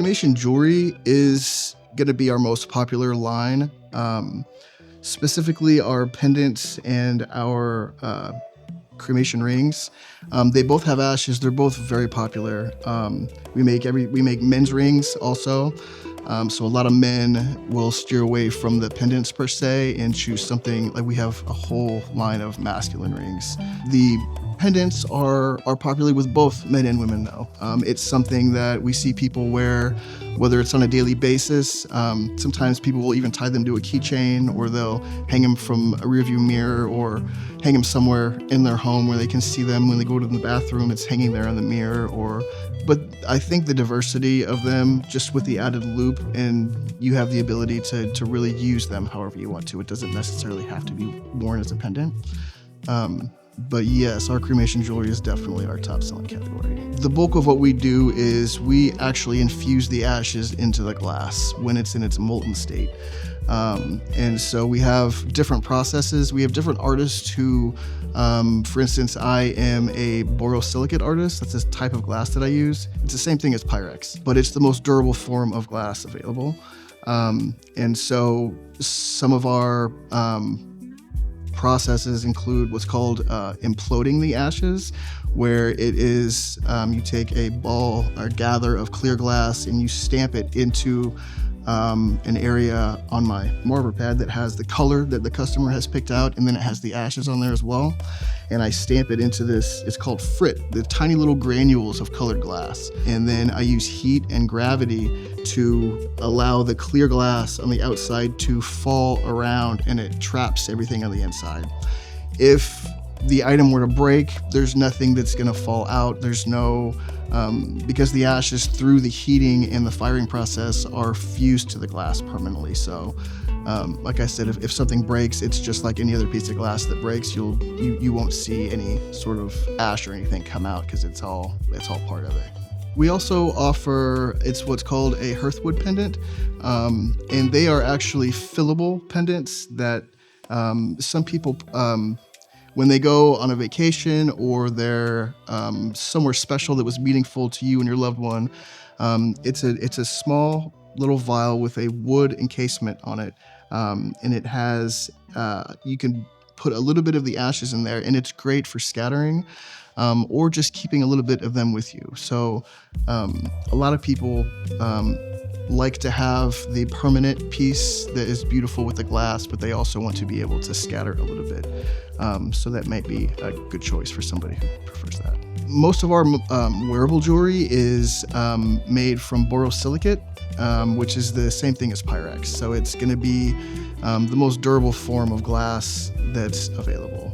cremation jewelry is going to be our most popular line. Specifically our pendants and our cremation rings. They both have ashes. They're both very popular. We make men's rings also. So a lot of men will steer away from the pendants per se and choose something like we have a whole line of masculine rings. The pendants are popular with both men and women though. It's something that we see people wear, whether it's on a daily basis. Sometimes people will even tie them to a keychain, or they'll hang them from a rearview mirror, or hang them somewhere in their home where they can see them when they go to the bathroom. It's hanging there in the mirror. But I think the diversity of them, just with the added loop, and you have the ability to really use them however you want to. It doesn't necessarily have to be worn as a pendant. But yes, our cremation jewelry is definitely our top selling category. The bulk of what we do is we actually infuse the ashes into the glass when it's in its molten state. And so we have different processes. We have different artists who, for instance, I am a borosilicate artist. That's a type of glass that I use. It's the same thing as Pyrex, but it's the most durable form of glass available. And so some of our processes include what's called imploding the ashes, where it is you take a ball or gather of clear glass and you stamp it into an area on my marber pad that has the color that the customer has picked out, and then it has the ashes on there as well. And I stamp it into this, it's called frit, the tiny little granules of colored glass. And then I use heat and gravity to allow the clear glass on the outside to fall around, and it traps everything on the inside. If the item were to break, there's nothing that's gonna fall out. There's no, because the ashes through the heating and the firing process are fused to the glass permanently. So like I said, if something breaks, it's just like any other piece of glass that breaks. You won't see any sort of ash or anything come out, because it's all part of it. We also offer, it's what's called a hearthwood pendant, and they are actually fillable pendants that some people, when they go on a vacation or they're somewhere special that was meaningful to you and your loved one, it's a small little vial with a wood encasement on it, and it has, you can put a little bit of the ashes in there, and it's great for scattering or just keeping a little bit of them with you. So a lot of people like to have the permanent piece that is beautiful with the glass, but they also want to be able to scatter a little bit. So that might be a good choice for somebody who prefers that. Most of our wearable jewelry is made from borosilicate, which is the same thing as Pyrex. So it's going to be the most durable form of glass that's available.